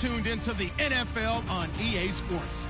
tuned into the NFL on EA Sports.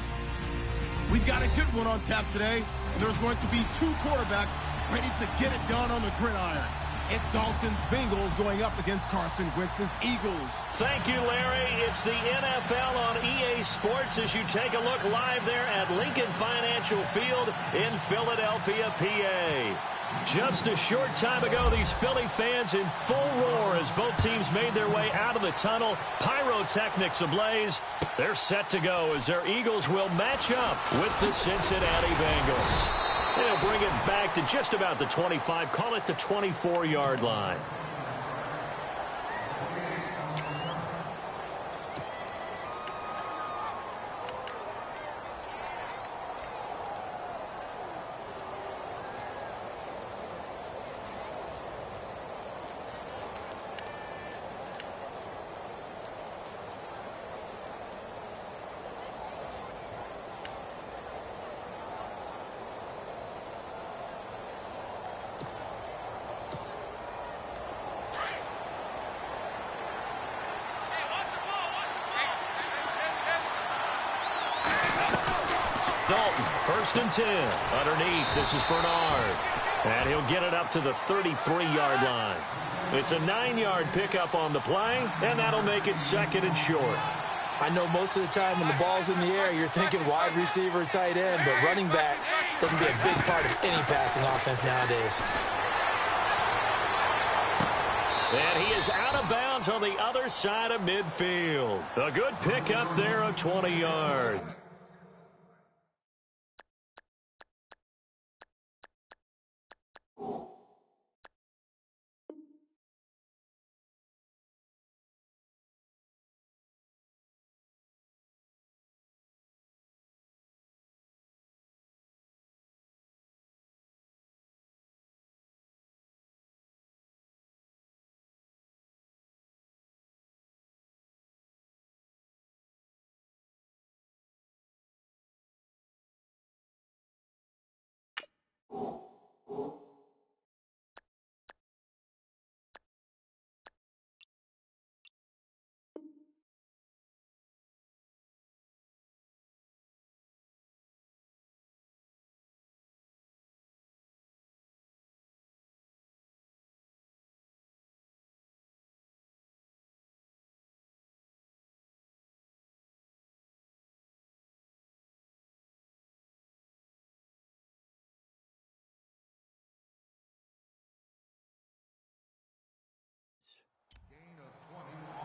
We've got a good one on tap today, and there's going to be two quarterbacks ready to get it done on the gridiron. It's Dalton's Bengals going up against Carson Wentz's Eagles. Thank you, Larry. It's the NFL on EA Sports as you take a look live there at Lincoln Financial Field in Philadelphia, PA. Just a short time ago, these Philly fans in full roar as both teams made their way out of the tunnel. Pyrotechnics ablaze. They're set to go as their Eagles will match up with the Cincinnati Bengals. They'll bring it back to just about the 25, call it the 24-yard line. Dalton, 1st and 10. Underneath, this is Bernard. And he'll get it up to the 33-yard line. It's a 9-yard pickup on the play, and that'll make it 2nd and short. I know most of the time when the ball's in the air, you're thinking wide receiver, tight end, but running backs, they can be a big part of any passing offense nowadays. And he is out of bounds on the other side of midfield. A good pickup there of 20 yards.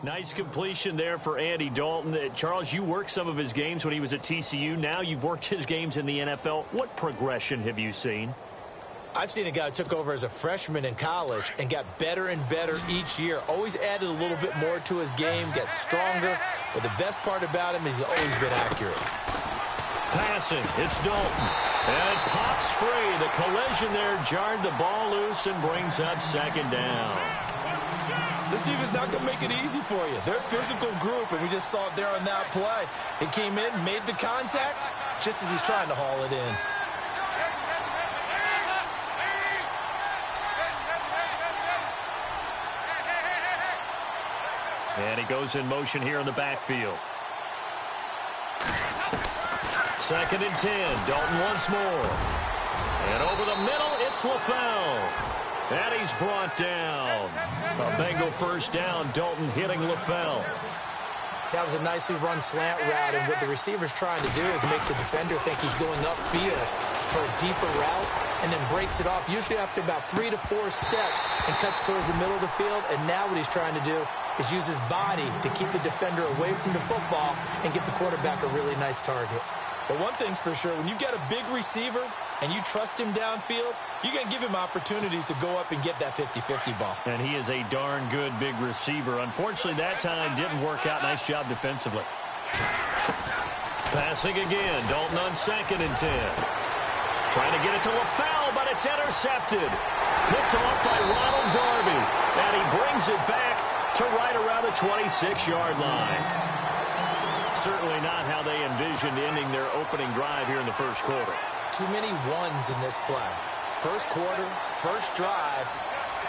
Nice completion there for Andy Dalton. Charles, you worked some of his games when he was at TCU. Now you've worked his games in the NFL. What progression have you seen? I've seen a guy who took over as a freshman in college and got better and better each year. Always added a little bit more to his game, got stronger. But the best part about him is he's always been accurate. Passing, it's Dalton. And it pops free. The collision there jarred the ball loose and brings up 2nd down. This defense is not going to make it easy for you. They're a physical group, and we just saw it there on that play. It came in, made the contact, just as he's trying to haul it in. And he goes in motion here in the backfield. 2nd and 10. Dalton once more. And over the middle, it's LaFell. And he's brought down. A Bengal 1st down. Dalton hitting LaFell. That was a nicely run slant route, and what the receiver's trying to do is make the defender think he's going upfield for a deeper route, and then breaks it off, usually after about 3 to 4 steps, and cuts towards the middle of the field. And now what he's trying to do is use his body to keep the defender away from the football and get the quarterback a really nice target. But one thing's for sure, when you get a big receiver and you trust him downfield, you're going to give him opportunities to go up and get that 50-50 ball. And he is a darn good big receiver. Unfortunately, that time didn't work out. Nice job defensively. Passing again. Dalton on 2nd and 10. Trying to get it to LaFell, but it's intercepted. Picked off by Ronald Darby. And he brings it back to right around the 26-yard line. Certainly not how they envisioned ending their opening drive here in the 1st quarter. Too many ones in this play. 1st quarter, 1st drive,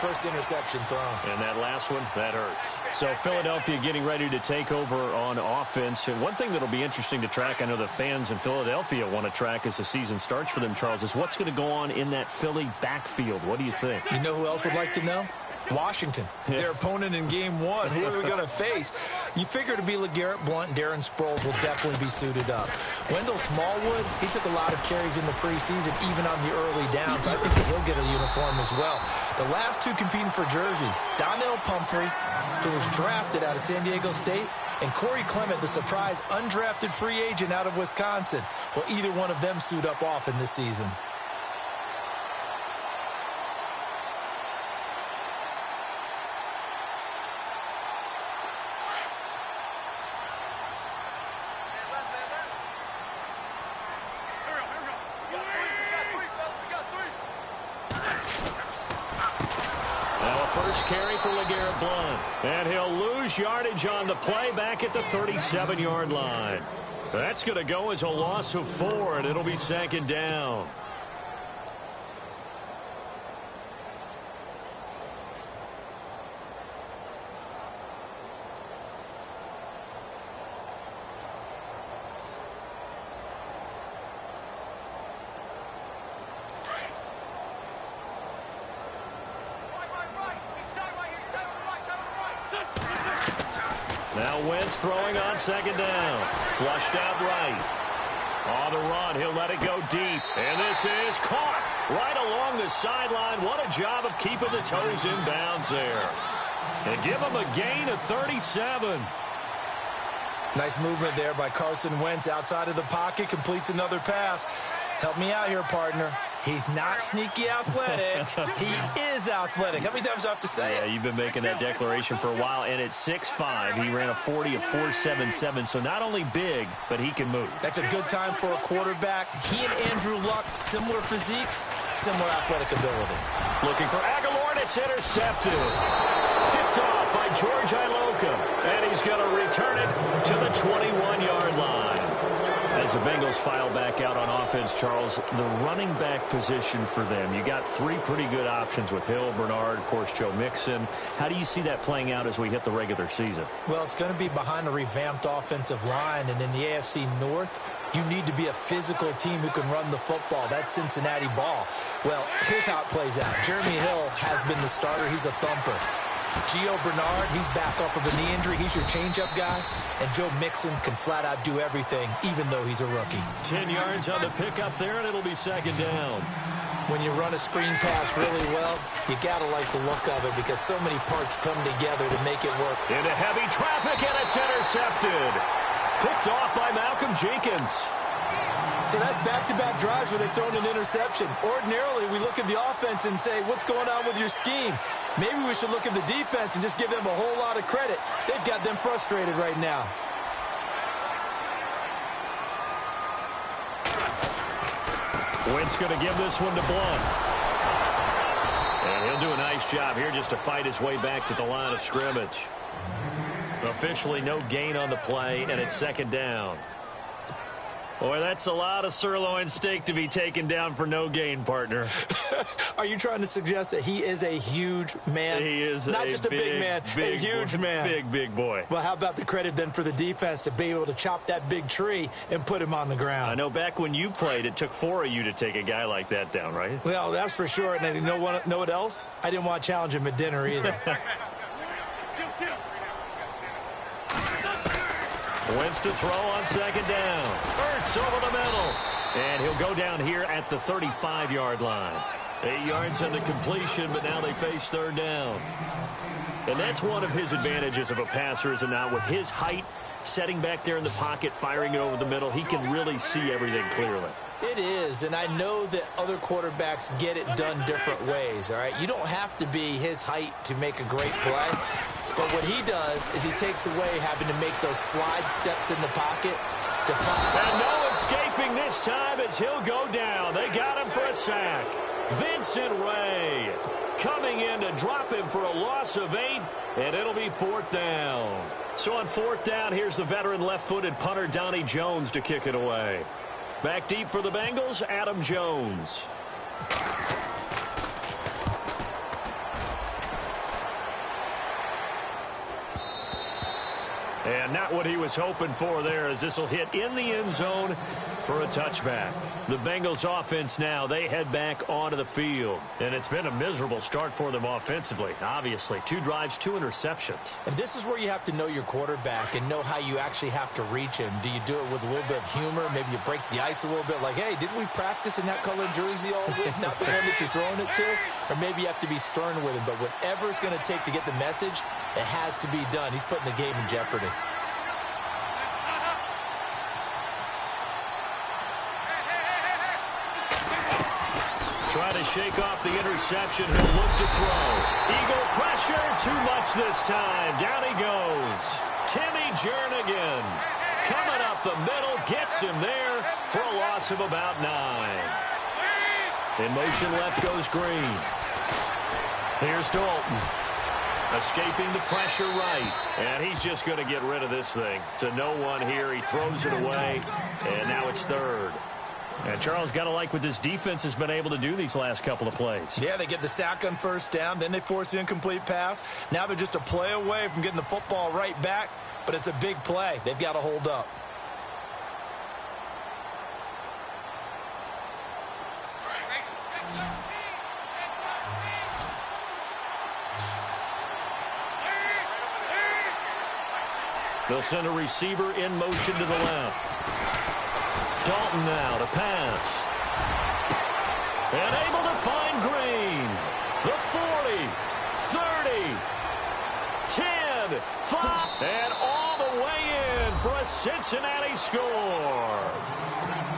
First interception thrown. And that last one, that hurts. So Philadelphia getting ready to take over on offense. And one thing that'll be interesting to track, I know the fans in Philadelphia want to track as the season starts for them, Charles, is what's going to go on in that Philly backfield. What do you think? You know who else would like to know? Washington, their opponent in game one. Who are we going to face? You figure to be LeGarrette Blount, Darren Sproles will definitely be suited up. Wendell Smallwood, he took a lot of carries in the preseason, even on the early downs. I think that he'll get a uniform as well. The last two competing for jerseys, Donnell Pumphrey, who was drafted out of San Diego State, and Corey Clement, the surprise undrafted free agent out of Wisconsin. Will either one of them suit up often this season? And he'll lose yardage on the play back at the 37-yard line. That's going to go as a loss of 4, and it'll be second down. Now Wentz throwing on second down. Flushed out right. On the run, he'll let it go deep. And this is caught right along the sideline. What a job of keeping the toes in bounds there. And give him a gain of 37. Nice movement there by Carson Wentz outside of the pocket. Completes another pass. Help me out here, partner. He's not sneaky athletic. He is athletic. How many times do I have to say it? Yeah, you've been making that declaration for a while. And at 6'5", he ran a 40 of 4.77. So not only big, but he can move. That's a good time for a quarterback. He and Andrew Luck, similar physiques, similar athletic ability. Looking for Aguilar, and it's intercepted. Picked off by George Iloka. And he's going to return it to the 21-yard line. As the Bengals file back out on offense, Charles, the running back position for them, you got 3 pretty good options with Hill, Bernard, of course, Joe Mixon. How do you see that playing out as we hit the regular season? Well, it's going to be behind a revamped offensive line, and in the AFC North, you need to be a physical team who can run the football. That's Cincinnati ball. Well, here's how it plays out. Jeremy Hill has been the starter. He's a thumper. Gio Bernard, he's back off of a knee injury. He's your changeup guy. And Joe Mixon can flat out do everything, even though he's a rookie. 10 yards on the pickup there, and it'll be second down. When you run a screen pass really well, you got to like the look of it because so many parts come together to make it work. Into heavy traffic, and it's intercepted. Picked off by Malcolm Jenkins. So that's back-to-back drives where they've thrown an interception. Ordinarily, we look at the offense and say, what's going on with your scheme? Maybe we should look at the defense and just give them a whole lot of credit. They've got them frustrated right now. Wentz going to give this one to Blount. And he'll do a nice job here just to fight his way back to the line of scrimmage. Officially no gain on the play, and it's second down. Boy, that's a lot of sirloin steak to be taken down for no gain, partner. Are you trying to suggest that he is a huge man? He is not just a big man, a huge man. Big boy. Well, how about the credit then for the defense to be able to chop that big tree and put him on the ground? I know back when you played, it took 4 of you to take a guy like that down, right? Well, that's for sure. And you know what else? I didn't want to challenge him at dinner either. Wentz to throw on second down. Ertz over the middle. And he'll go down here at the 35-yard line. 8 yards on the completion, but now they face third down. And that's one of his advantages of a passer, is it not? With his height, setting back there in the pocket, firing it over the middle, he can really see everything clearly. It is, and I know that other quarterbacks get it done different ways, all right? You don't have to be his height to make a great play, but what he does is he takes away having to make those slide steps in the pocket to find. And no escaping this time as he'll go down. They got him for a sack. Vincent Ray coming in to drop him for a loss of 8, and it'll be fourth down. So on fourth down, here's the veteran left-footed punter Donnie Jones to kick it away. Back deep for the Bengals, Adam Jones. And not what he was hoping for there, as this will hit in the end zone for a touchback. The Bengals offense now, they head back onto the field. And it's been a miserable start for them offensively, obviously. 2 drives, 2 interceptions. And this is where you have to know your quarterback and know how you actually have to reach him. Do you do it with a little bit of humor? Maybe you break the ice a little bit like, hey, didn't we practice in that colored jersey all week? Not the one that you're throwing it to? Or maybe you have to be stern with him. But whatever it's going to take to get the message, it has to be done. He's putting the game in jeopardy. Try to shake off the interception. He'll look to throw. Eagle pressure. Too much this time. Down he goes. Timmy Jernigan coming up the middle. Gets him there for a loss of about 9. In motion left goes Green. Here's Dalton. Escaping the pressure right. And he's just going to get rid of this thing. To no one here. He throws it away. And now it's 3rd. And Charles, got to like what this defense has been able to do these last couple of plays. Yeah, they get the sack on 1st down, then they force the incomplete pass. Now they're just a play away from getting the football right back, but it's a big play. They've got to hold up. They'll send a receiver in motion to the left. Dalton now to pass. And able to find Green. The 40, 30, 10, 5, and all the way in for a Cincinnati score.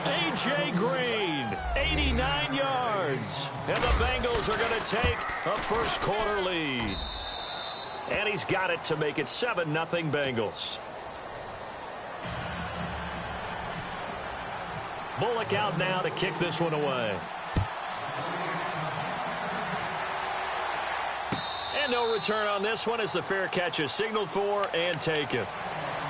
A.J. Green, 89 yards. And the Bengals are going to take a first-quarter lead. And he's got it to make it 7-0 Bengals. Bullock out now to kick this one away. And no return on this one as the fair catch is signaled for and taken.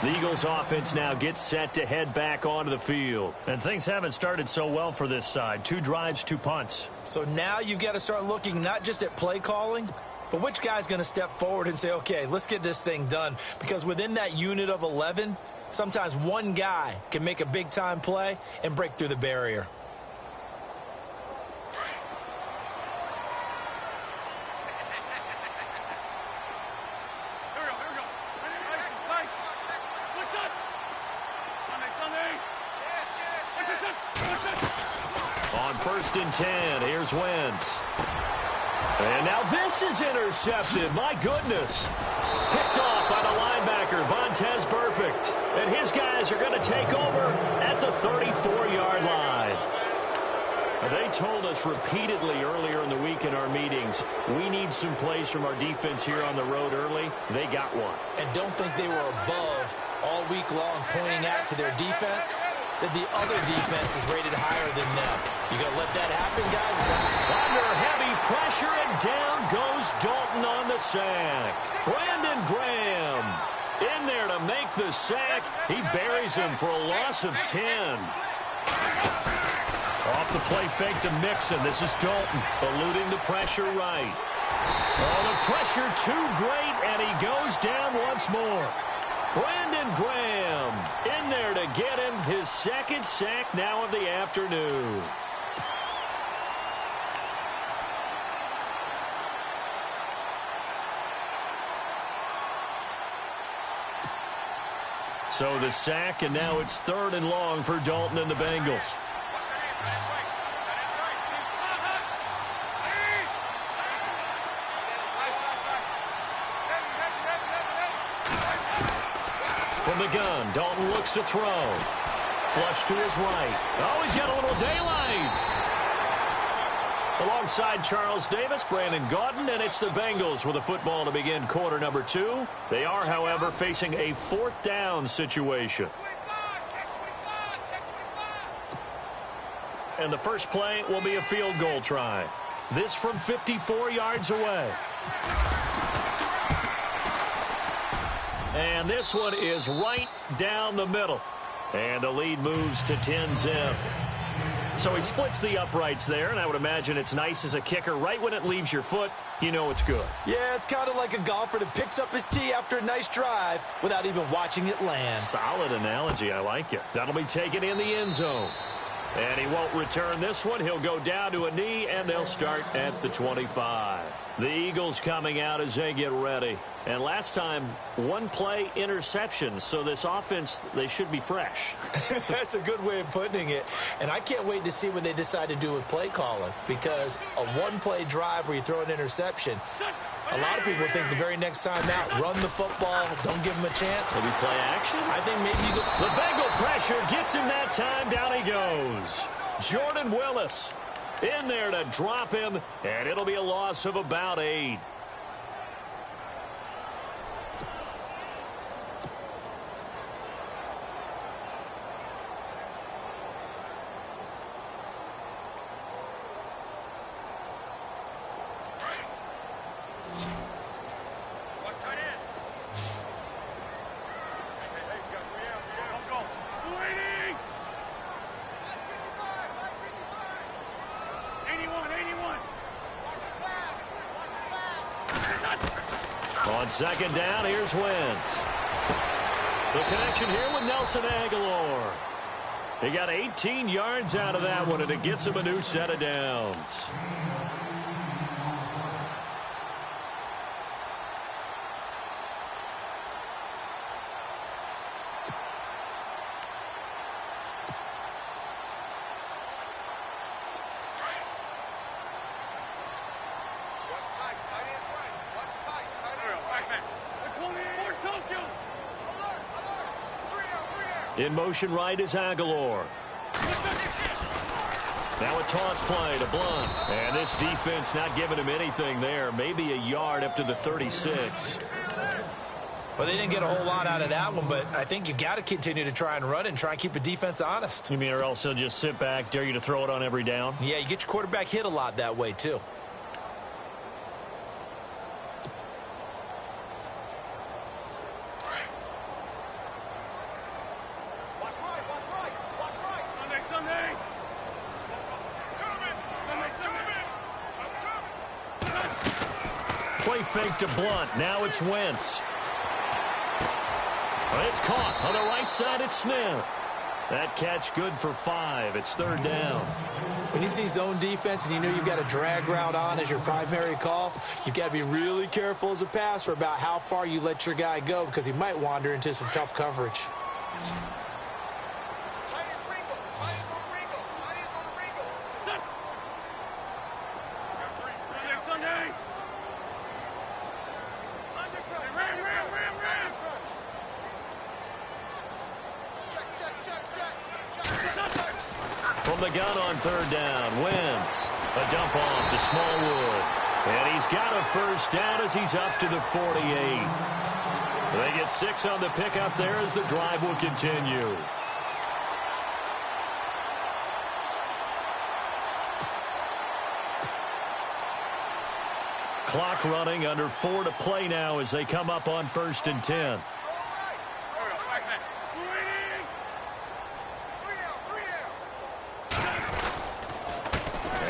The Eagles offense now gets set to head back onto the field. And things haven't started so well for this side. 2 drives, 2 punts. So now you've got to start looking not just at play calling, but which guy's going to step forward and say, okay, let's get this thing done. Because within that unit of 11, sometimes one guy can make a big-time play and break through the barrier. On 1st and 10, here's Wentz. And now this is intercepted. My goodness. Picked off by the linebacker, Vontaze Burfict. And his guys are going to take over at the 34-yard line. They told us repeatedly earlier in the week in our meetings, we need some plays from our defense here on the road early. They got one. And don't think they were above all week long pointing out to their defense that the other defense is rated higher than them. You going to let that happen, guys? Under heavy pressure, and down goes Dalton on the sack. Brandon Graham in there to make the sack. He buries him for a loss of 10. Off the play fake to Mixon. This is Dalton eluding the pressure right. Oh, the pressure too great, and he goes down once more. Brandon Graham in there to get him his 2nd sack now of the afternoon. So the sack, and now it's 3rd and long for Dalton and the Bengals. From the gun, Dalton looks to throw. Flush to his right. Oh, he's got a little daylight. Alongside Charles Davis, Brandon Gaudin, and it's the Bengals with a football to begin quarter number 2. They are, however, facing a 4th down situation. And the first play will be a field goal try. This from 54 yards away. And this one is right down the middle. And the lead moves to 10-zip. So he splits the uprights there, and I would imagine it's nice as a kicker right when it leaves your foot. you know it's good. Yeah, it's kind of like a golfer that picks up his tee after a nice drive without even watching it land. Solid analogy. I like it. That'll be taken in the end zone. And he won't return this one. He'll go down to a knee, and they'll start at the 25. The Eagles coming out as they get ready. And last time, one play interception. So this offense, they should be fresh. That's a good way of putting it. And I can't wait to see what they decide to do with play calling. Because a one-play drive where you throw an interception, a lot of people think the very next time out, run the football, don't give them a chance. Maybe play action? I think maybe you go. The Bengal pressure gets him that time. Down he goes. Jordan Willis in there to drop him, and it'll be a loss of about 8. On second down, here's Wentz. The connection here with Nelson Aguilar. He got 18 yards out of that one, and it gets him a new set of downs. In motion right is Aguilar. Now a toss play to Blunt. And this defense not giving him anything there. Maybe a yard up to the 36. Well, they didn't get a whole lot out of that one, but I think you've got to continue to try and run it and try and keep the defense honest. You mean or else he'll just sit back, dare you to throw it on every down? Yeah, you get your quarterback hit a lot that way, too. Play fake to Blunt. Now it's Wentz. Well, it's caught on the right side. It's Smith. That catch good for 5. It's third down. When you see zone defense and you know you've got a drag route on as your primary call, you've got to be really careful as a passer about how far you let your guy go because he might wander into some tough coverage. From the gun on third down, Wentz. A dump off to Smallwood. And he's got a first down as he's up to the 48. They get 6 on the pickup there as the drive will continue. Clock running, under 4 to play now as they come up on 1st and 10.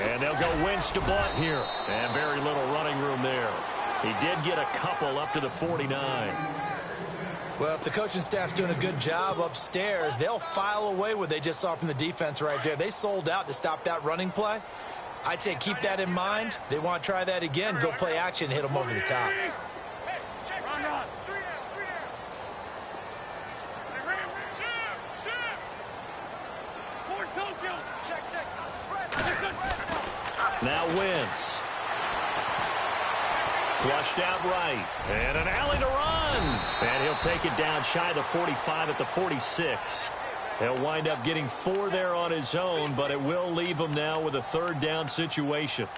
And they'll go Wentz to Blunt here. And very little running room there. He did get a couple up to the 49. Well, if the coaching staff's doing a good job upstairs, they'll file away what they just saw from the defense right there. They sold out to stop that running play. I'd say keep that in mind. They want to try that again. Go play action, hit them over the top. Now Wentz. Flushed out right. And an alley to run. And he'll take it down shy of the 45 at the 46. He'll wind up getting 4 there on his own, but it will leave him now with a third down situation.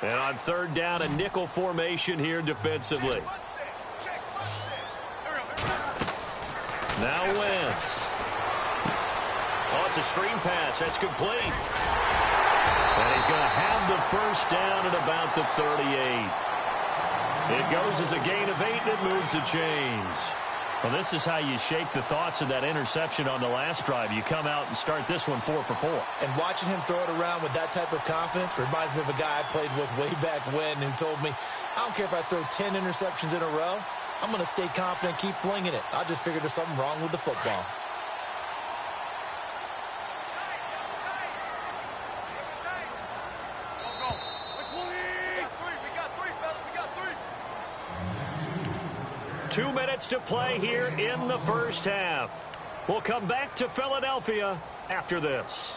And on third down, a nickel formation here defensively. Now Wentz. Oh, it's a screen pass. That's complete. And he's going to have the first down at about the 38. It goes as a gain of 8, and it moves the chains. Well, this is how you shake the thoughts of that interception on the last drive. You come out and start this one 4 for 4. And watching him throw it around with that type of confidence reminds me of a guy I played with way back when who told me, I don't care if I throw 10 interceptions in a row. I'm going to stay confident, keep flinging it. I just figured there's something wrong with the football. Two minutes to play here in the first half. We'll come back to Philadelphia after this.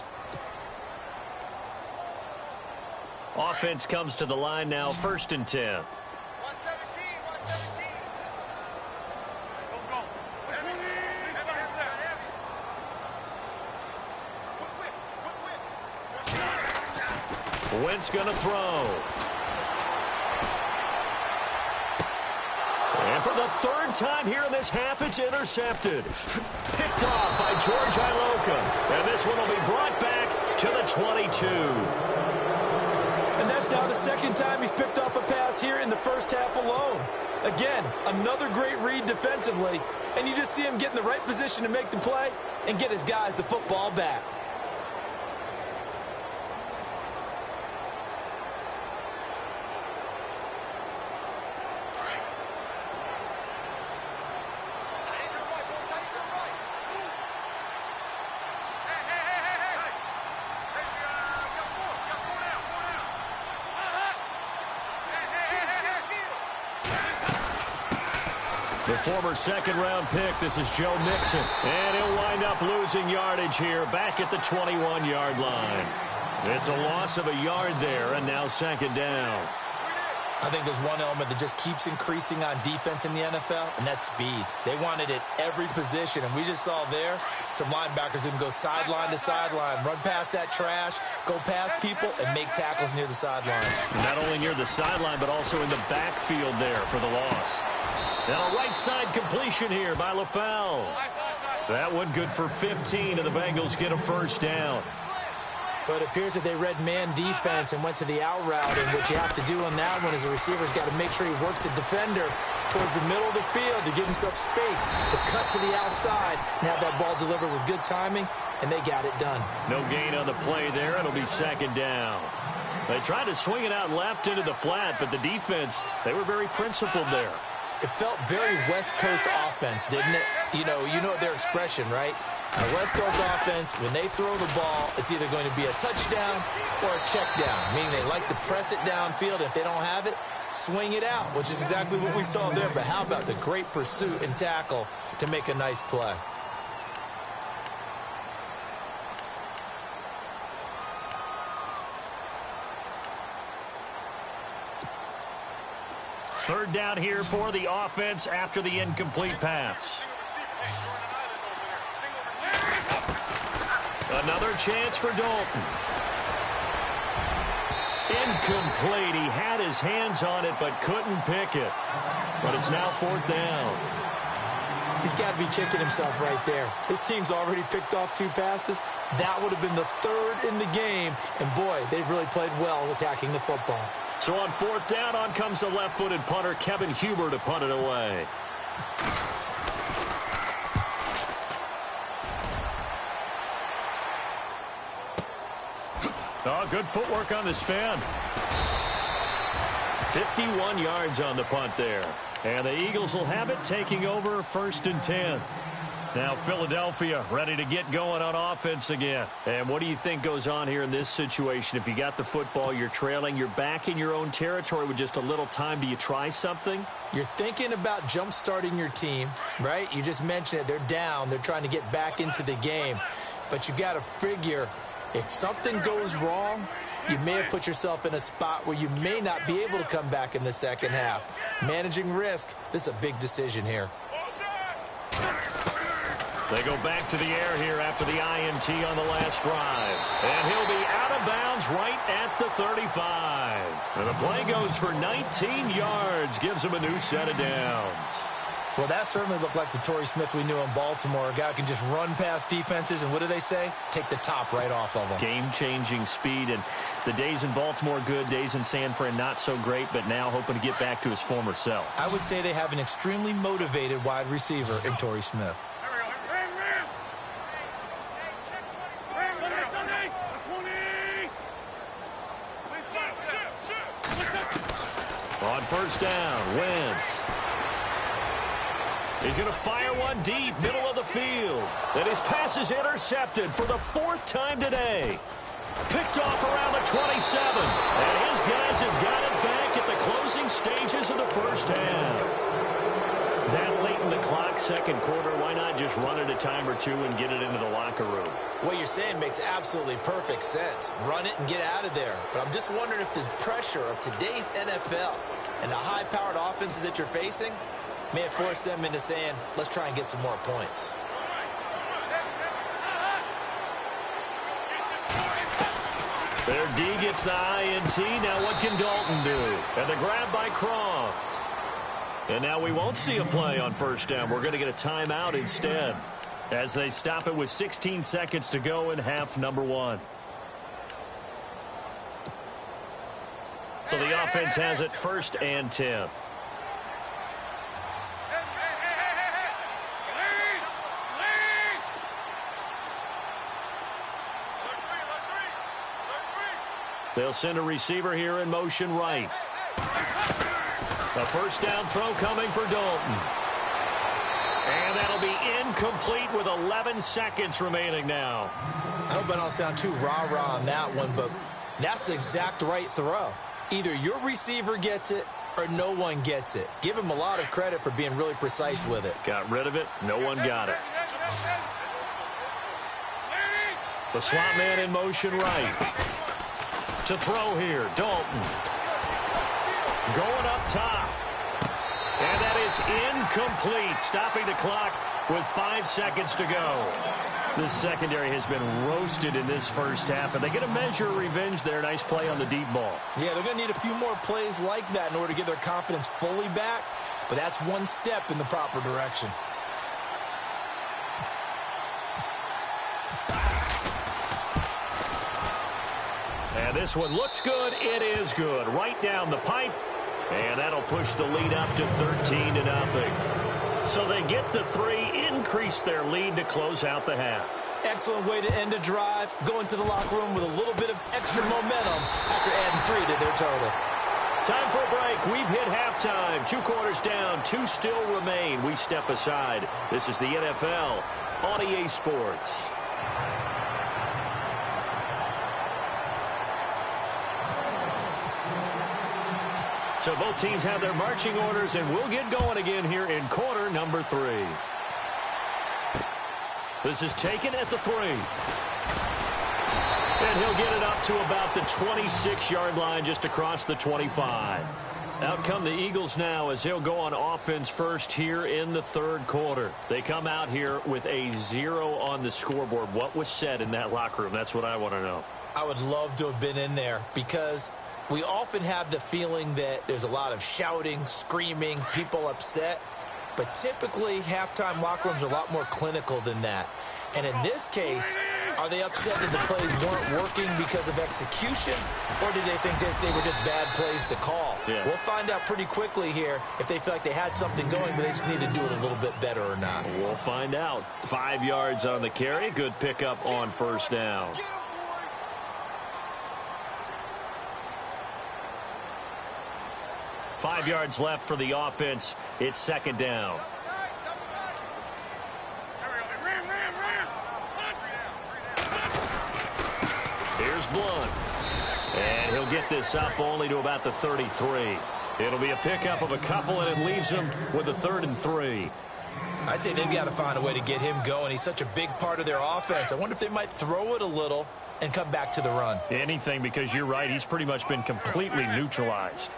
Offense comes to the line now, 1st and 10. 117, 117. Go. Wentz going to throw. And for the 3rd time here in this half, it's intercepted. Picked off by George Iloka. And this one will be brought back to the 22. And that's now the 2nd time he's picked off a pass here in the first half alone. Again, another great read defensively. And you just see him get in the right position to make the play and get his guys the football back. The former 2nd-round pick, this is Joe Mixon. And he'll wind up losing yardage here back at the 21-yard line. It's a loss of a yard there, and now 2nd down. I think there's one element that just keeps increasing on defense in the NFL, and that's speed. They want it at every position, and we just saw there some linebackers who can go sideline to sideline, run past that trash, go past people, and make tackles near the sidelines. Not only near the sideline, but also in the backfield there for the loss. Now a right side completion here by LaFell. That one good for 15, and the Bengals get a 1st down. But it appears that they read man defense and went to the out route, and what you have to do on that one is the receiver's got to make sure he works the defender towards the middle of the field to give himself space to cut to the outside and have that ball delivered with good timing, and they got it done. No gain on the play there. It'll be 2nd down. They tried to swing it out left into the flat, but the defense, they were very principled there. It felt very West Coast offense, didn't it? You know their expression, right? A West Coast offense, when they throw the ball, it's either going to be a touchdown or a check down, meaning they like to press it downfield. If they don't have it, swing it out, which is exactly what we saw there. But how about the great pursuit and tackle to make a nice play? Third down here for the offense after the incomplete pass. Another chance for Dalton. Incomplete. He had his hands on it but couldn't pick it. But it's now 4th down. He's got to be kicking himself right there. His team's already picked off 2 passes. That would have been the 3rd in the game. And, boy, they've really played well attacking the football. So on 4th down, on comes the left-footed punter, Kevin Huber, to punt it away. Oh, good footwork on the spin. 51 yards on the punt there. And the Eagles will have it, taking over 1st and 10. Now Philadelphia ready to get going on offense again. And what do you think goes on here in this situation? If you got the football, you're trailing, you're back in your own territory with just a little time. Do you try something? You're thinking about jump-starting your team, right? You just mentioned it. They're down. They're trying to get back into the game. But you got to figure if something goes wrong, you may have put yourself in a spot where you may not be able to come back in the 2nd half. Managing risk, this is a big decision here. They go back to the air here after the INT on the last drive. And he'll be out of bounds right at the 35. And the play goes for 19 yards, gives him a new set of downs. Well, that certainly looked like the Torrey Smith we knew in Baltimore. A guy who can just run past defenses, and what do they say? Take the top right off of them. Game-changing speed, and the days in Baltimore good, days in San Fran not so great, but now hoping to get back to his former self. I would say they have an extremely motivated wide receiver in Torrey Smith. On first down, Wentz. He's going to fire one deep, middle of the field. And his pass is intercepted for the 4th time today. Picked off around the 27. And his guys have got it back at the closing stages of the first half. That late in the clock, second quarter, why not just run it a time or two and get it into the locker room? What you're saying makes absolutely perfect sense. Run it and get out of there. But I'm just wondering if the pressure of today's NFL and the high-powered offenses that you're facing may have forced them into saying, let's try and get some more points. Their D gets the INT. Now what can Dalton do? And the grab by Croft. And now we won't see a play on first down. We're going to get a timeout instead as they stop it with 16 seconds to go in half number 1. So the offense has it 1st and 10. They'll send a receiver here in motion right. A first down throw coming for Dalton. And that'll be incomplete with 11 seconds remaining now. I hope I don't sound too rah-rah on that one, but that's the exact right throw. Either your receiver gets it or no one gets it. Give him a lot of credit for being really precise with it. Got rid of it. No one got it. The slot man in motion right. To throw here, Dalton. Going up top. And that is incomplete. Stopping the clock with 5 seconds to go. This secondary has been roasted in this first half, and they get a measure of revenge there. Nice play on the deep ball. Yeah, they're going to need a few more plays like that in order to get their confidence fully back, but that's one step in the proper direction. And this one looks good. It is good. Right down the pipe. And that'll push the lead up to 13-0. So they get the 3, increase their lead to close out the half. Excellent way to end a drive. Go into the locker room with a little bit of extra momentum after adding 3 to their total. Time for a break. We've hit halftime. 2 quarters down. 2 still remain. We step aside. This is the NFL on EA Sports. So both teams have their marching orders, and we'll get going again here in quarter number 3. This is taken at the 3. And he'll get it up to about the 26-yard line, just across the 25. Out come the Eagles now as they'll go on offense first here in the 3rd quarter. They come out here with a 0 on the scoreboard. What was said in that locker room? That's what I want to know. I would love to have been in there because we often have the feeling that there's a lot of shouting, screaming, people upset. But typically, halftime locker rooms are a lot more clinical than that. And in this case, are they upset that the plays weren't working because of execution? Or did they think they were just bad plays to call? Yeah. We'll find out pretty quickly here if they feel like they had something going, but they just need to do it a little bit better or not. We'll find out. 5 yards on the carry. Good pickup on first down. Five yards left for the offense. It's 2nd down. Here's Blunt. And he'll get this up only to about the 33. It'll be a pickup of a couple, and it leaves him with a 3rd and 3. I'd say they've got to find a way to get him going. He's such a big part of their offense. I wonder if they might throw it a little and come back to the run. Anything, because you're right. He's pretty much been completely neutralized.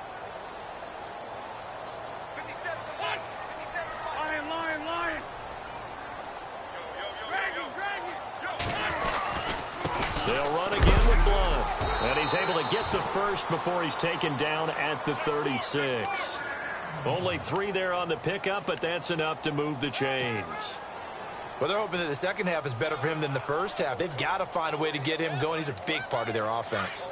They'll run again with Blunt. And he's able to get the first before he's taken down at the 36. Only 3 there on the pickup, but that's enough to move the chains. Well, they're hoping that the second half is better for him than the first half. They've got to find a way to get him going. He's a big part of their offense.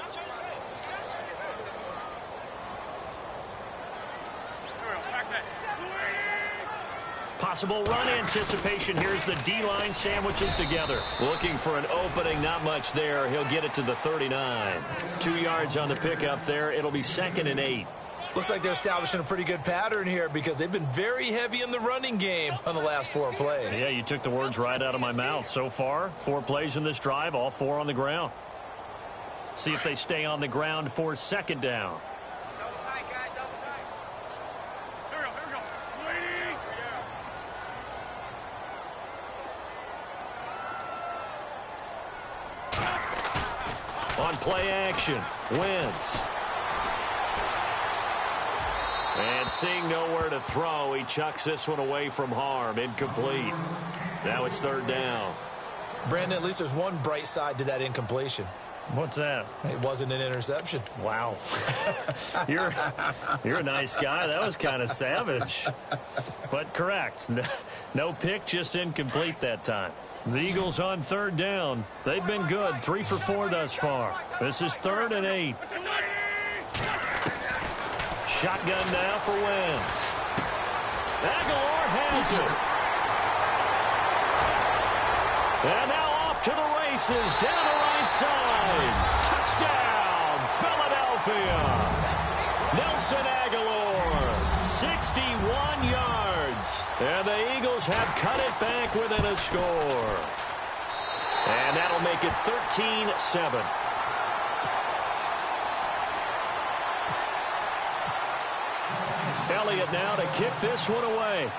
Possible run anticipation. Here's the D-line sandwiches together. Looking for an opening, not much there. He'll get it to the 39. 2 yards on the pickup there. It'll be 2nd and 8. Looks like they're establishing a pretty good pattern here because they've been very heavy in the running game on the last 4 plays. Yeah, you took the words right out of my mouth. So far, 4 plays in this drive, all 4 on the ground. See if they stay on the ground for 2nd down. Double tight, guys, double tight. Here we go. On play action, Wentz. And seeing nowhere to throw, he chucks this one away from harm. Incomplete. Now it's 3rd down. Brandon, at least there's one bright side to that incompletion. What's that? It wasn't an interception. Wow. You're a nice guy. That was kind of savage. But correct. No pick, just incomplete that time. The Eagles on 3rd down. They've been good. 3 for 4 thus far. This is 3rd and 8. Shotgun now for Wentz. Aguilar has it. And now off to the races down the right side. Touchdown, Philadelphia. Nelson Aguilar, 61 yards. And the Eagles have cut it back within a score. And that'll make it 13-7. Elliott now to kick this one away.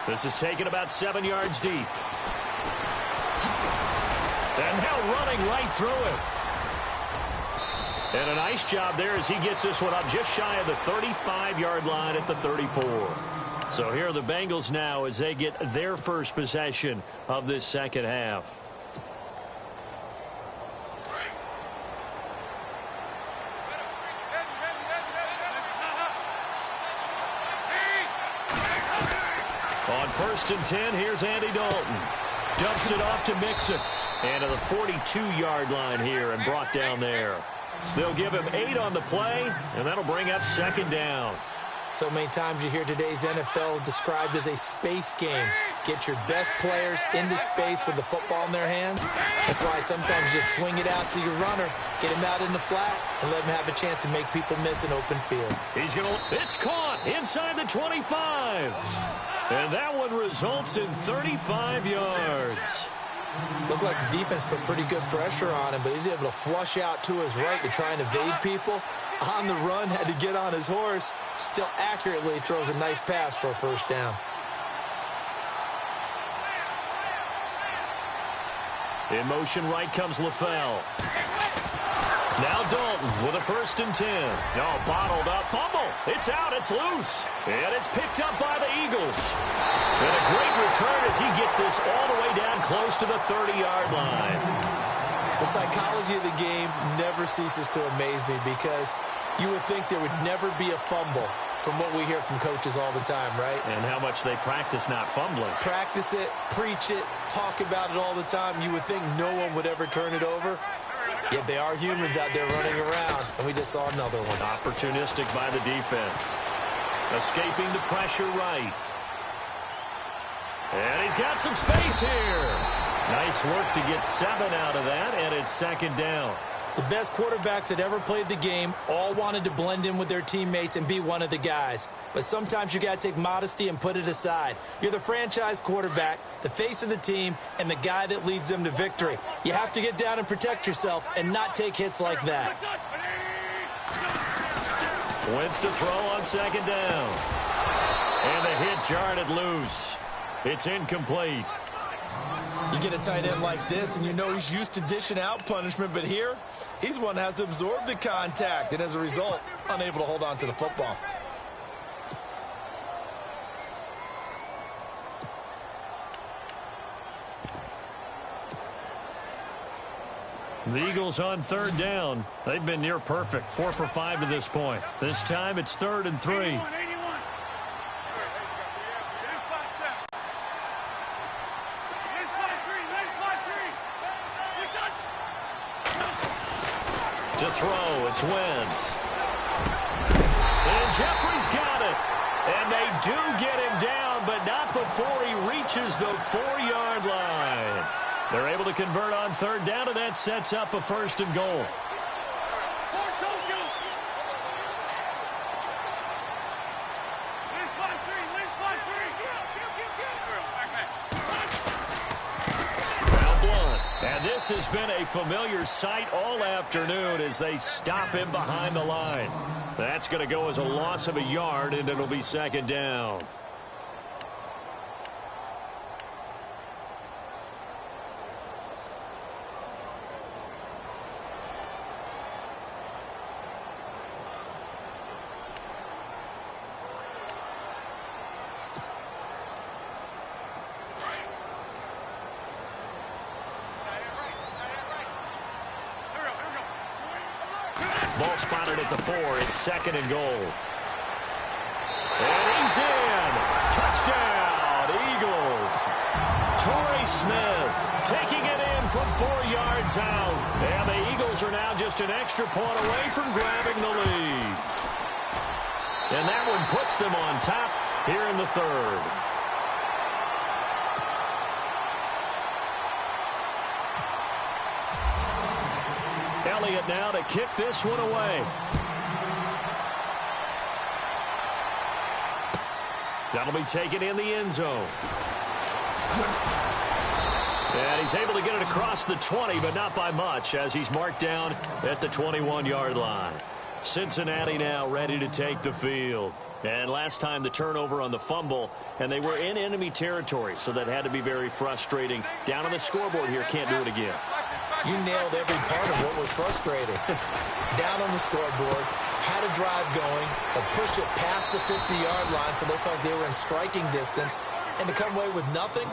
This is taken about 7 yards deep. And now running right through it. And a nice job there as he gets this one up just shy of the 35-yard line at the 34. So here are the Bengals now as they get their first possession of this second half. On 1st and 10, here's Andy Dalton. Dumps it off to Mixon. And to the 42-yard line here and brought down there. They'll give him 8 on the play, and that'll bring up 2nd down. So many times you hear today's NFL described as a space game. Get your best players into space with the football in their hands. That's why sometimes you just swing it out to your runner, get him out in the flat, and let him have a chance to make people miss an open field. It's caught inside the 25. And that one results in 35 yards. Looked like the defense put pretty good pressure on him, but he's able to flush out to his right to try and evade people. On the run, had to get on his horse. Still accurately throws a nice pass for a 1st down. In motion right comes LaFell. Now Dalton with a 1st and 10. No, bottled up. Fumble. It's out. It's loose. And it's picked up by the Eagles. And a great return as he gets this all the way down close to the 30-yard line. The psychology of the game never ceases to amaze me because you would think there would never be a fumble from what we hear from coaches all the time, right? And how much they practice not fumbling. Practice it, preach it, talk about it all the time. You would think no one would ever turn it over. Yet they are humans out there running around, and we just saw another one. Opportunistic by the defense. Escaping the pressure right. And he's got some space here. Nice work to get 7 out of that, and it's 2nd down. The best quarterbacks that ever played the game all wanted to blend in with their teammates and be one of the guys. But sometimes you got to take modesty and put it aside. You're the franchise quarterback, the face of the team, and the guy that leads them to victory. You have to get down and protect yourself and not take hits like that. Wentz to throw on 2nd down. And the hit jarred it loose. It's incomplete. You get a tight end like this, and you know he's used to dishing out punishment, but here, he's one that has to absorb the contact, and as a result, unable to hold on to the football. The Eagles on third down. They've been near perfect, 4 for 5 to this point. This time it's 3rd and 3. To throw, it's Wentz. And Jeffrey's got it. And they do get him down, but not before he reaches the 4-yard line. They're able to convert on third down, and that sets up a 1st and goal. Now Blunt. And this has been a familiar sight all afternoon as they stop him behind the line. That's going to go as a loss of a yard, and it'll be 2nd down. Ball spotted at the 4. It's 2nd and goal. And he's in. Touchdown, Eagles. Torrey Smith taking it in from 4 yards out. And the Eagles are now just an extra point away from grabbing the lead. And that one puts them on top here in the 3rd. Elliott now to kick this one away. That'll be taken in the end zone. And he's able to get it across the 20, but not by much, as he's marked down at the 21-yard line. Cincinnati now ready to take the field. And last time the turnover on the fumble, and they were in enemy territory, so that had to be very frustrating. Down on the scoreboard here, can't do it again. You nailed every part of what was frustrating. Down on the scoreboard, had a drive going, had pushed it past the 50-yard line so they felt they were in striking distance, and to come away with nothing,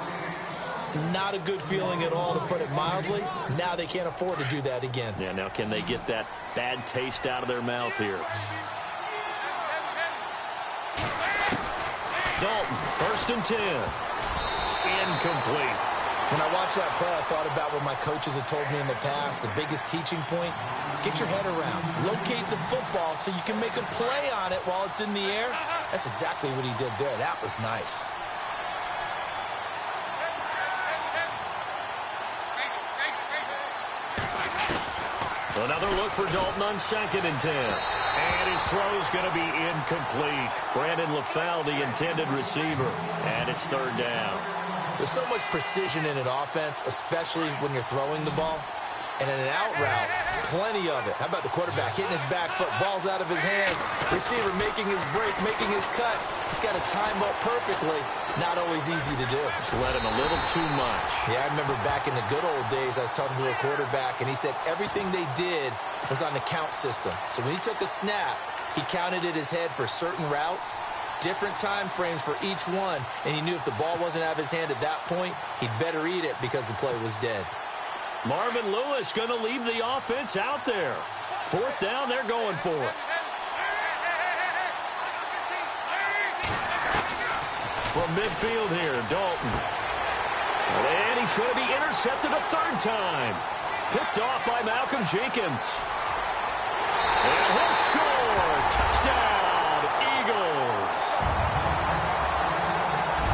not a good feeling at all, to put it mildly. Now they can't afford to do that again. Yeah, now can they get that bad taste out of their mouth here? Dalton, 1st and 10. Incomplete. When I watched that play, I thought about what my coaches had told me in the past. The biggest teaching point, get your head around. Locate the football so you can make a play on it while it's in the air. That's exactly what he did there. That was nice. Another look for Dalton on 2nd and 10. And his throw's going to be incomplete. Brandon LaFell, the intended receiver. And it's 3rd down. There's so much precision in an offense, especially when you're throwing the ball. And in an out route, plenty of it. How about the quarterback hitting his back foot, ball's out of his hands, receiver making his break, making his cut. He's got to time up perfectly. Not always easy to do. Just let him a little too much. Yeah, I remember back in the good old days, I was talking to a quarterback, and he said everything they did was on the count system. So when he took a snap, he counted in his head for certain routes, different time frames for each one, and he knew if the ball wasn't out of his hand at that point, he'd better eat it because the play was dead. Marvin Lewis going to leave the offense out there. 4th down, they're going for it. From midfield here, Dalton. And he's going to be intercepted a 3rd time. Picked off by Malcolm Jenkins. And he'll score. Touchdown, Eagles.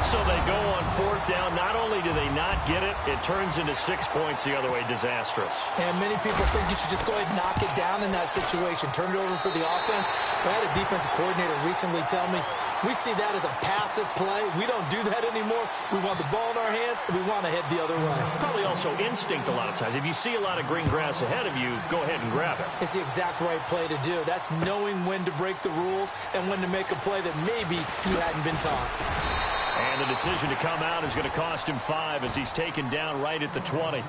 So they go on 4th down. Not only do they not get it, it turns into 6 points the other way. Disastrous. And many people think you should just go ahead and knock it down in that situation. Turn it over for the offense. But I had a defensive coordinator recently tell me, we see that as a passive play. We don't do that anymore. We want the ball in our hands, and we want to head the other way. Probably also instinct a lot of times. If you see a lot of green grass ahead of you, go ahead and grab it. It's the exact right play to do. That's knowing when to break the rules and when to make a play that maybe you hadn't been taught. And the decision to come out is going to cost him 5 as he's taken down right at the 20.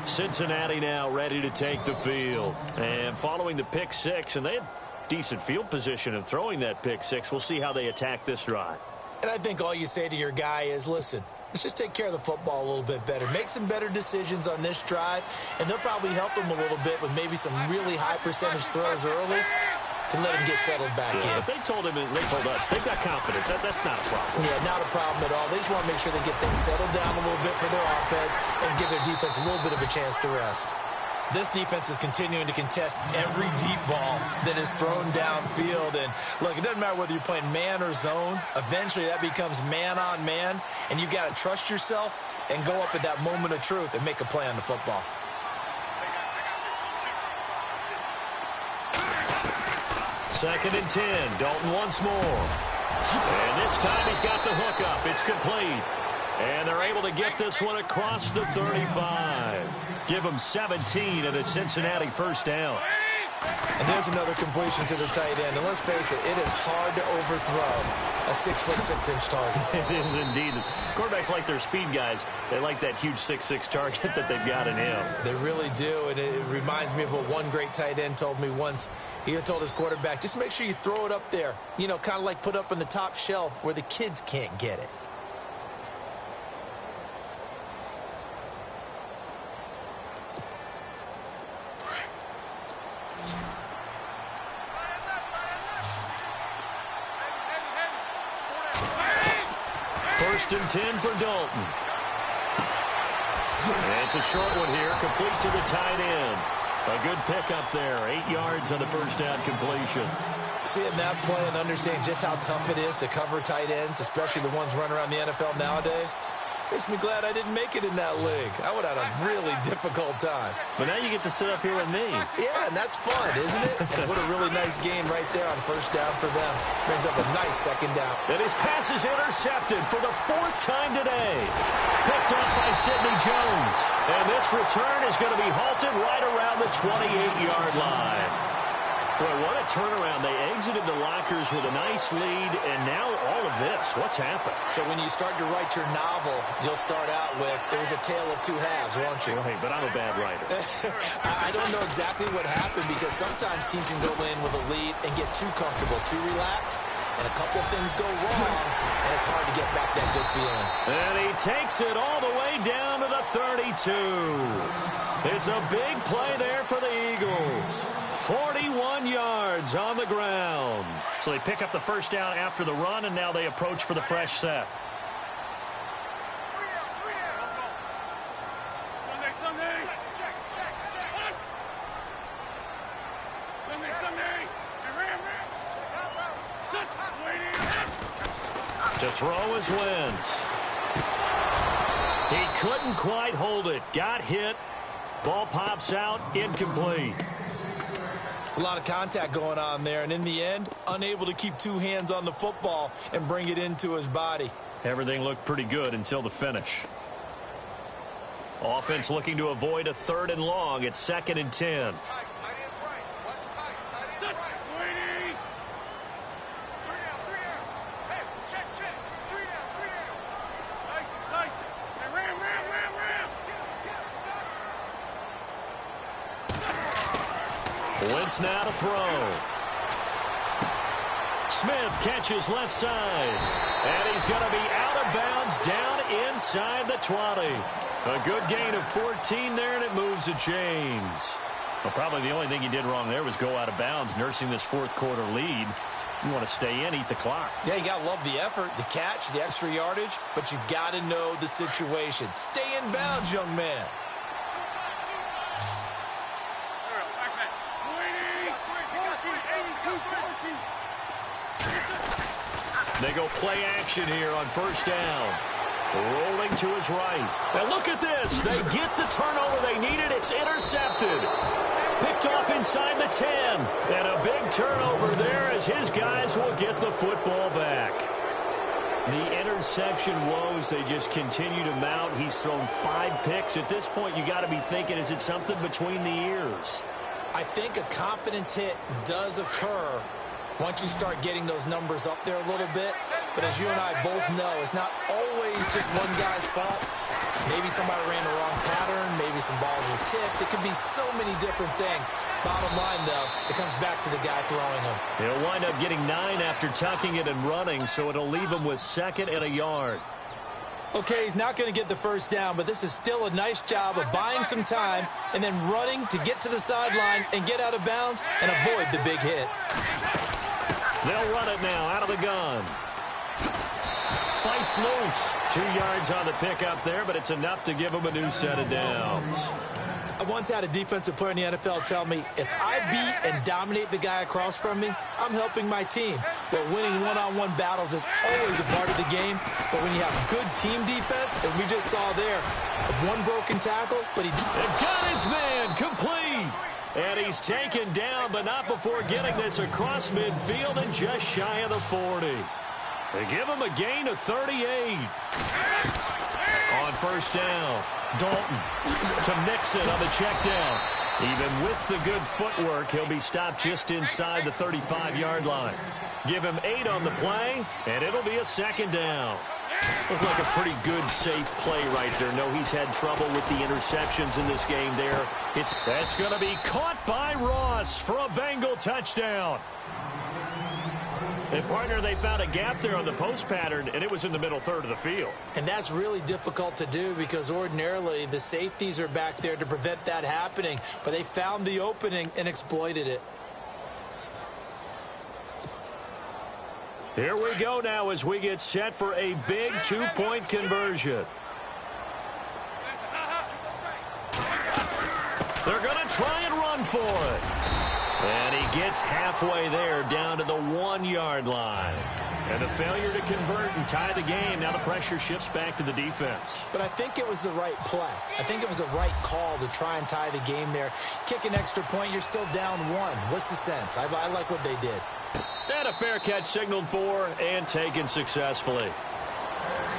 Cincinnati now ready to take the field. And following the pick 6, and they had decent field position in throwing that pick 6. We'll see how they attack this drive. And I think all you say to your guy is, listen, let's just take care of the football a little bit better. Make some better decisions on this drive, and they'll probably help him a little bit with maybe some really high percentage throws early to let him get settled back in. But they told us, they've got confidence. That's not a problem. Yeah, not a problem at all. They just want to make sure they get things settled down a little bit for their offense and give their defense a little bit of a chance to rest. This defense is continuing to contest every deep ball that is thrown downfield. And, look, it doesn't matter whether you're playing man or zone. Eventually, that becomes man on man, and you've got to trust yourself and go up at that moment of truth and make a play on the football. Second and 10. Dalton once more. And this time he's got the hook up. It's complete. And they're able to get this one across the 35. Give them 17 and a Cincinnati first down. And there's another completion to the tight end. And let's face it, it is hard to overthrow a 6'6" target. It is indeed. Quarterbacks like their speed guys. They like that huge 6'6" target that they've got in him. They really do, and it reminds me of what one great tight end told me once. He told his quarterback, just make sure you throw it up there. You know, kind of like put up on the top shelf where the kids can't get it. First and 10 for Dalton. And it's a short one here, complete to the tight end. A good pickup there, 8 yards on the first down completion. Seeing that play and understanding just how tough it is to cover tight ends, especially the ones running around the NFL nowadays, makes me glad I didn't make it in that league. I would have had a really difficult time. But now you get to sit up here with me. Yeah, and that's fun, isn't it? And what a really nice game right there on first down for them. Brings up a nice second down. And his pass is intercepted for the 4th time today. Picked off by Sidney Jones. And this return is going to be halted right around the 28-yard line. Boy, what a turnaround. They exited the lockers with a nice lead, and now all of this. What's happened? So when you start to write your novel, you'll start out with, it was a tale of two halves, won't you? Right, but I'm a bad writer. I don't know exactly what happened because sometimes teams can go in with a lead and get too comfortable, too relaxed, and a couple of things go wrong, and it's hard to get back that good feeling. And he takes it all the way down to the 32. It's a big play there for the Eagles. 41 yards on the ground. So they pick up the first down after the run, and now they approach for the fresh set. To throw is Wentz. He couldn't quite hold it. Got hit. Ball pops out. Incomplete. It's a lot of contact going on there, and in the end, unable to keep two hands on the football and bring it into his body. Everything looked pretty good until the finish. Offense looking to avoid a 3rd and long. It's 2nd and 10. Wentz now to throw. Smith catches left side. And he's going to be out of bounds down inside the 20. A good gain of 14 there, and it moves the chains. Well, probably the only thing he did wrong there was go out of bounds, nursing this 4th quarter lead. You want to stay in, eat the clock. Yeah, you got to love the effort, the catch, the extra yardage, but you got to know the situation. Stay in bounds, young man. They go play action here on first down. Rolling to his right. And look at this. They get the turnover they needed. It's intercepted. Picked off inside the 10. And a big turnover there as his guys will get the football back. The interception woes, they just continue to mount. He's thrown 5 picks. At this point, you got to be thinking, is it something between the ears? I think a confidence hit does occur once you start getting those numbers up there a little bit. But as you and I both know, it's not always just one guy's fault. Maybe somebody ran the wrong pattern. Maybe some balls were tipped. It could be so many different things. Bottom line, though, it comes back to the guy throwing them. He'll wind up getting 9 after tucking it and running, so it'll leave him with 2nd and a yard. Okay, he's not going to get the first down, but this is still a nice job of buying some time and then running to get to the sideline and get out of bounds and avoid the big hit. They'll run it now out of the gun. Fights loose. 2 yards on the pickup there, but it's enough to give him a new set of downs. I once had a defensive player in the NFL tell me, if I beat and dominate the guy across from me, I'm helping my team. Well, winning one-on-one battles is always a part of the game, but when you have good team defense, as we just saw there, one broken tackle, but he got his man complete. And he's taken down, but not before getting this across midfield and just shy of the 40. They give him a gain of 38. On first down, Dalton to Mixon on the check down. Even with the good footwork, he'll be stopped just inside the 35-yard line. Give him 8 on the play, and it'll be a second down. Looked like a pretty good, safe play right there. No, he's had trouble with the interceptions in this game there. That's going to be caught by Ross for a Bengal touchdown. And, partner, they found a gap there on the post pattern, and it was in the middle third of the field. And that's really difficult to do because ordinarily the safeties are back there to prevent that happening. But they found the opening and exploited it. Here we go now as we get set for a big 2-point conversion. They're going to try and run for it. And he gets halfway there down to the 1-yard line. And a failure to convert and tie the game. Now the pressure shifts back to the defense. But I think it was the right play. I think it was the right call to try and tie the game there. Kick an extra point, you're still down 1. What's the sense? I like what they did. And a fair catch signaled for and taken successfully.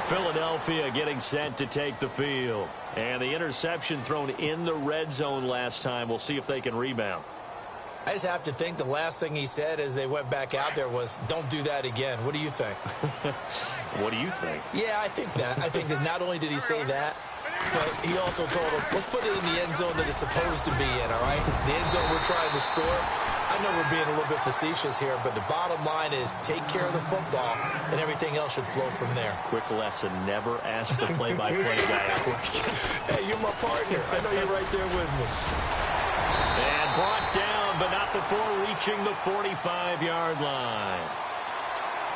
Philadelphia getting set to take the field. And the interception thrown in the red zone last time. We'll see if they can rebound. I just have to think the last thing he said as they went back out there was, don't do that again. What do you think? What do you think? Yeah, I think that. I think that not only did he say that, but he also told him, let's put it in the end zone that it's supposed to be in, all right? The end zone we're trying to score. I know we're being a little bit facetious here, but the bottom line is take care of the football, and everything else should flow from there. Quick lesson, never ask the play-by-play guy a question. Hey, you're my partner. I know you're right there with me. And brought down, but not before reaching the 45-yard line.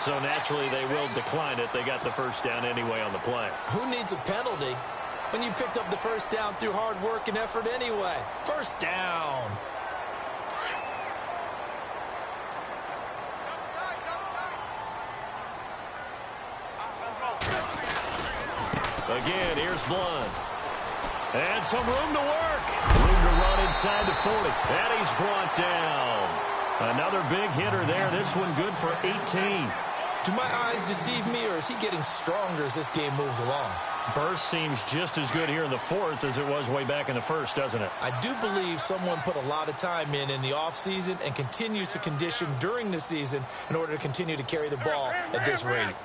So naturally, they will decline it. They got the first down anyway on the play. Who needs a penalty when you picked up the first down through hard work and effort anyway? First down. Again, here's Blunt. And some room to work. Room to run inside the 40. And he's brought down. Another big hitter there. This one good for 18. Do my eyes deceive me, or is he getting stronger as this game moves along? Burst seems just as good here in the fourth as it was way back in the first, doesn't it? I do believe someone put a lot of time in the offseason and continues to condition during the season in order to continue to carry the ball at this rate.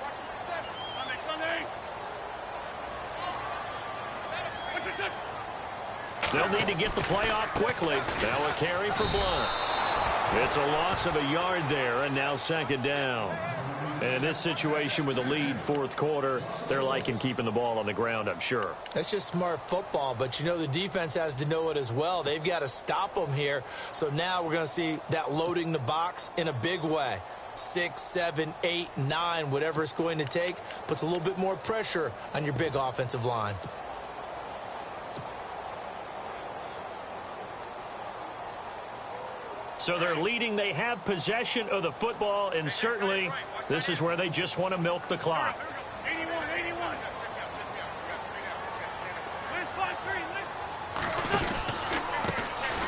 They'll need to get the play off quickly. Now a carry for Blunt. It's a loss of a yard there, and now second down. And in this situation with the lead fourth quarter, they're liking keeping the ball on the ground, I'm sure. That's just smart football, but you know the defense has to know it as well. They've got to stop them here. So now we're going to see that loading the box in a big way. 6, 7, 8, 9, whatever it's going to take, puts a little bit more pressure on your big offensive line. So they're leading. They have possession of the football, and certainly this is where they just want to milk the clock. 81.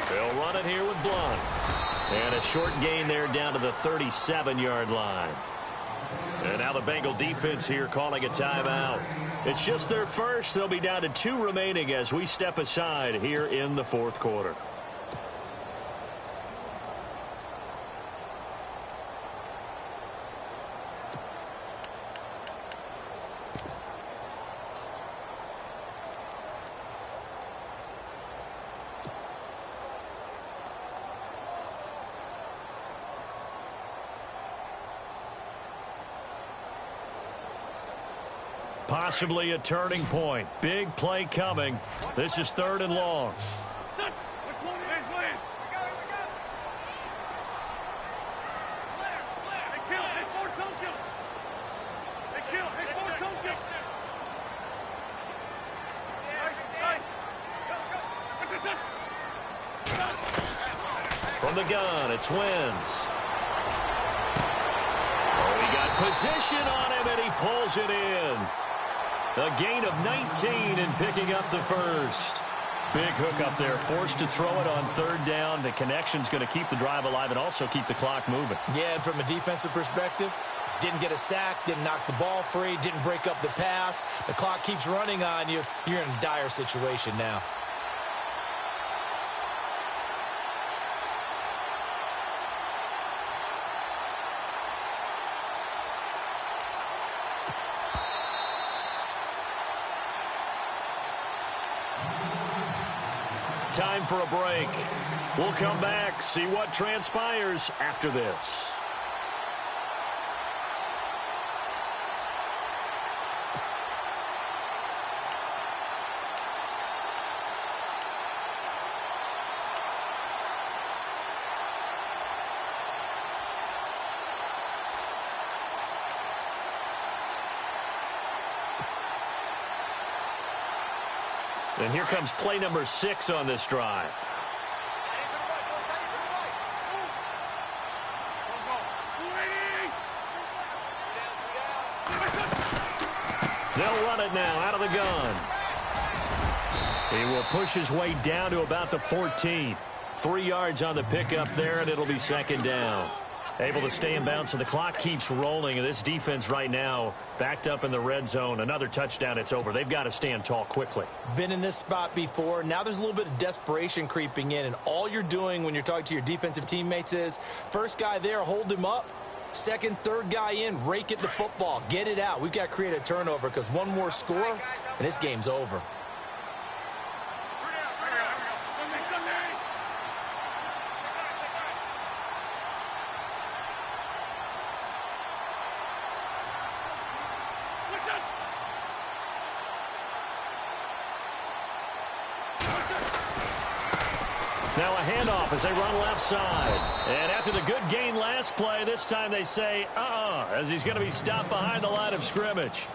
They'll run it here with Blunt. And a short gain there down to the 37-yard line. And now the Bengal defense here calling a timeout. It's just their first. They'll be down to 2 remaining as we step aside here in the fourth quarter. Possibly a turning point. Big play coming. This is 3rd and long. From the gun, it's Wentz. Oh, he got position on him, and he pulls it in. A gain of 19 and picking up the first. Big hook up there, forced to throw it on 3rd down. The connection's going to keep the drive alive and also keep the clock moving. Yeah, and from a defensive perspective, didn't get a sack, didn't knock the ball free, didn't break up the pass. The clock keeps running on you. You're in a dire situation now. Time for a break. We'll come back, see what transpires after this. And here comes play number 6 on this drive. They'll run it now out of the gun. He will push his way down to about the 14. 3 yards on the pickup there, and it'll be 2nd down. Able to stay in bounds, so the clock keeps rolling. And this defense right now backed up in the red zone. Another touchdown, it's over. They've got to stand tall quickly. Been in this spot before. Now there's a little bit of desperation creeping in. And all you're doing when you're talking to your defensive teammates is, first guy there, hold him up. Second, third guy in, rake at the football. Get it out. We've got to create a turnover because one more score, and this game's over. Now a handoff as they run left side. And after the good gain last play, this time they say, as he's going to be stopped behind the line of scrimmage.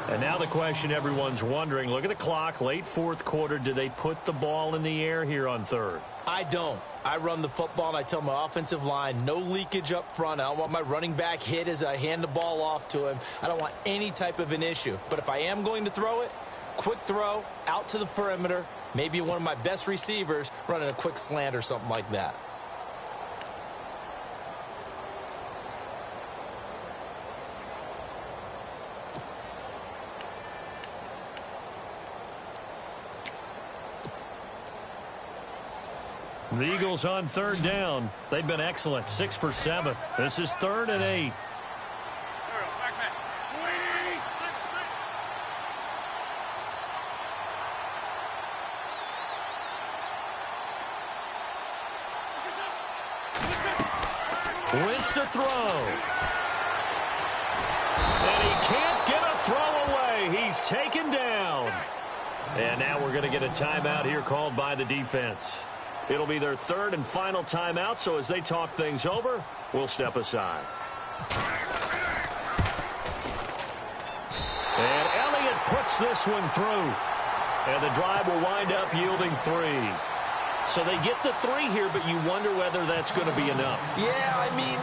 And now the question everyone's wondering, look at the clock, late 4th quarter, do they put the ball in the air here on 3rd? I don't. I run the football, and I tell my offensive line, no leakage up front. I don't want my running back hit as I hand the ball off to him. I don't want any type of an issue. But if I am going to throw it, quick throw, out to the perimeter, maybe one of my best receivers running a quick slant or something like that. The Eagles on 3rd down. They've been excellent, 6 for 7. This is 3rd and 8. Wentz to throw. And he can't get a throw away. He's taken down. And now we're going to get a timeout here called by the defense. It'll be their 3rd and final timeout, so as they talk things over, we'll step aside. And Elliott puts this one through. And the drive will wind up yielding 3. So they get the 3 here, but you wonder whether that's going to be enough. Yeah, I mean,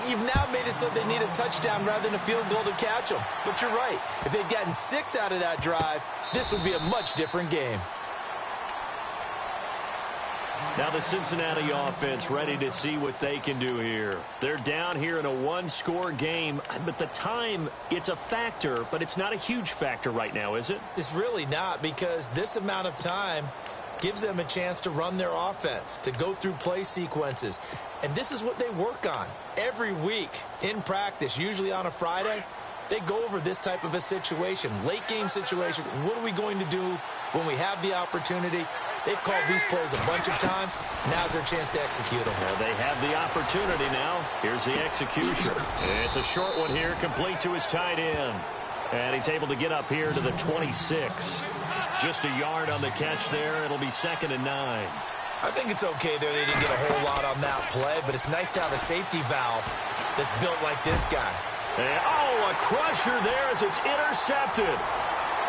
you've now made it so they need a touchdown rather than a field goal to catch them. But you're right. If they'd gotten 6 out of that drive, this would be a much different game. Now the Cincinnati offense ready to see what they can do here. They're down here in a 1-score game, but the time, it's a factor, but it's not a huge factor right now, is it? It's really not, because this amount of time gives them a chance to run their offense, to go through play sequences. And this is what they work on every week in practice, usually on a Friday. They go over this type of a situation, late game situation. What are we going to do when we have the opportunity? They've called these plays a bunch of times. Now's their chance to execute them. Well, they have the opportunity now. Here's the execution. It's a short one here, complete to his tight end. And he's able to get up here to the 26. Just a yard on the catch there. It'll be 2nd and 9. I think it's okay there. They didn't get a whole lot on that play, but it's nice to have a safety valve that's built like this guy. And, a crusher there as it's intercepted.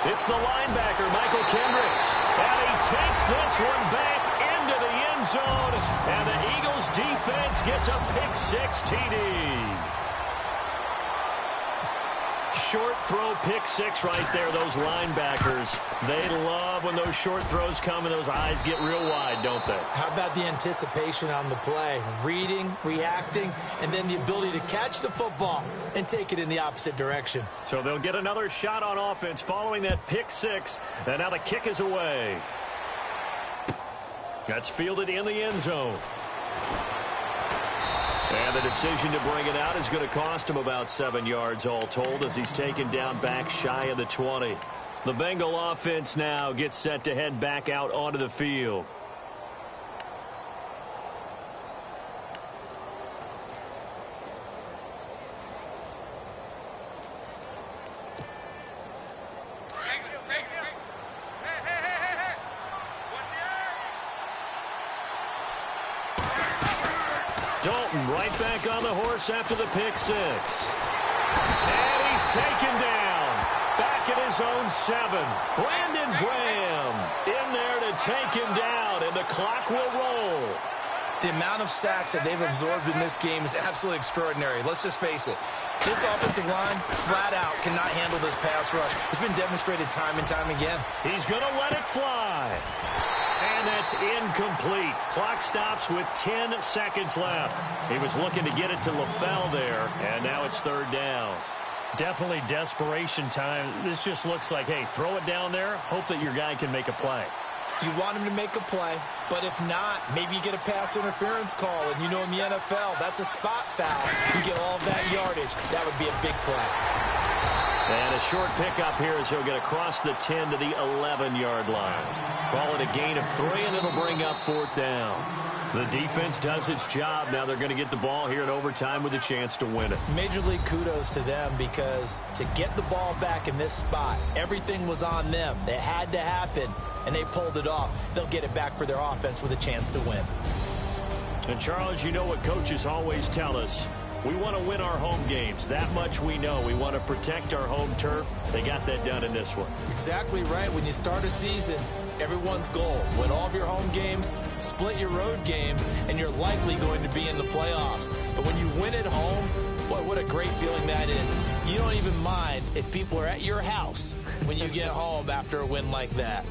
It's the linebacker, Michael Kendricks. And he takes this one back into the end zone. And the Eagles defense gets a pick-6 TD. Short throw, pick-6 right there, those linebackers. They love when those short throws come and those eyes get real wide, don't they? How about the anticipation on the play? Reading, reacting, and then the ability to catch the football and take it in the opposite direction. So they'll get another shot on offense following that pick-6, and now the kick is away. That's fielded in the end zone. And the decision to bring it out is going to cost him about 7 yards all told as he's taken down back shy of the 20. The Bengal offense now gets set to head back out onto the field. Dalton right back on the horse after the pick-6. And he's taken down. Back at his own 7. Brandon Graham in there to take him down, and the clock will roll. The amount of sacks that they've absorbed in this game is absolutely extraordinary. Let's just face it. This offensive line, flat out, cannot handle this pass rush. It's been demonstrated time and time again. He's going to let it fly. And that's incomplete. Clock stops with 10 seconds left. He was looking to get it to LaFell there, and now it's 3rd down. Definitely desperation time. This just looks like, hey, throw it down there, hope that your guy can make a play. You want him to make a play, but if not, maybe you get a pass interference call, and you know in the NFL, that's a spot foul. You get all of that yardage. That would be a big play. And a short pickup here as he'll get across the 10 to the 11-yard line. Call it a gain of 3, and it'll bring up 4th down. The defense does its job. Now they're going to get the ball here in overtime with a chance to win it. Major League kudos to them because to get the ball back in this spot, everything was on them. It had to happen, and they pulled it off. They'll get it back for their offense with a chance to win. And, Charles, you know what coaches always tell us. We want to win our home games. That much we know. We want to protect our home turf. They got that done in this one. Exactly right. When you start a season, everyone's goal, win all of your home games, split your road games, and you're likely going to be in the playoffs. But when you win at home, boy, what a great feeling that is. You don't even mind if people are at your house when you get home after a win like that.